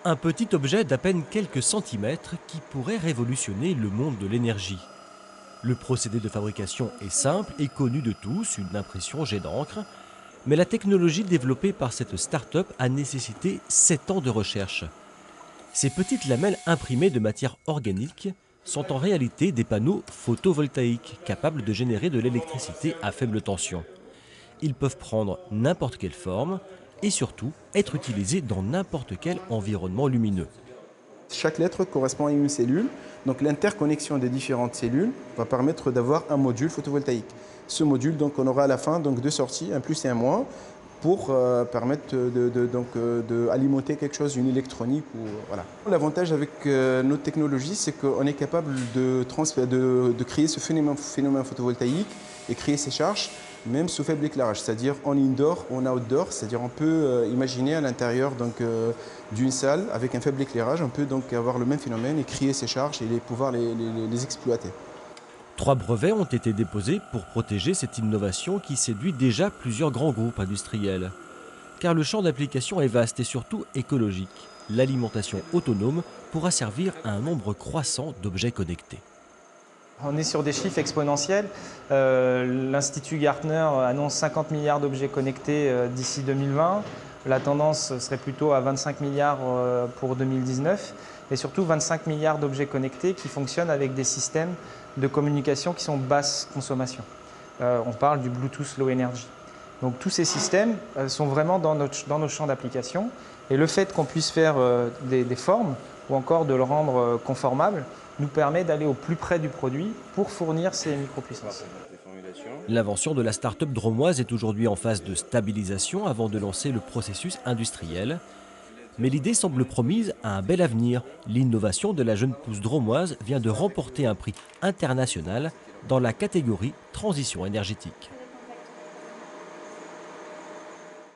Un petit objet d'à peine quelques centimètres qui pourrait révolutionner le monde de l'énergie. Le procédé de fabrication est simple et connu de tous, une impression jet d'encre, mais la technologie développée par cette start-up a nécessité 7 ans de recherche. Ces petites lamelles imprimées de matière organique sont en réalité des panneaux photovoltaïques capables de générer de l'électricité à faible tension. Ils peuvent prendre n'importe quelle forme et surtout être utilisés dans n'importe quel environnement lumineux. Chaque lettre correspond à une cellule, donc l'interconnexion des différentes cellules va permettre d'avoir un module photovoltaïque. Ce module, donc, on aura à la fin donc, deux sorties, un plus et un moins, pour permettre d'alimenter quelque chose, une électronique. Voilà. L'avantage avec notre technologie, c'est qu'on est capable de créer ce phénomène photovoltaïque et créer ces charges, même sous faible éclairage, c'est-à-dire en indoor ou en outdoor, c'est-à-dire on peut imaginer à l'intérieur d'une salle avec un faible éclairage, on peut donc avoir le même phénomène et créer ces charges et pouvoir les exploiter. 3 brevets ont été déposés pour protéger cette innovation qui séduit déjà plusieurs grands groupes industriels. Car le champ d'application est vaste et surtout écologique. L'alimentation autonome pourra servir à un nombre croissant d'objets connectés. On est sur des chiffres exponentiels. L'Institut Gartner annonce 50 milliards d'objets connectés d'ici 2020. La tendance serait plutôt à 25 milliards pour 2019 et surtout 25 milliards d'objets connectés qui fonctionnent avec des systèmes de communication qui sont basse consommation. On parle du Bluetooth Low Energy. Donc tous ces systèmes sont vraiment dans nos champs d'application et le fait qu'on puisse faire des formes ou encore de le rendre conformable nous permet d'aller au plus près du produit pour fournir ces micropuissances. L'invention de la start-up dromoise est aujourd'hui en phase de stabilisation avant de lancer le processus industriel. Mais l'idée semble promise à un bel avenir. L'innovation de la jeune pousse dromoise vient de remporter un prix international dans la catégorie transition énergétique.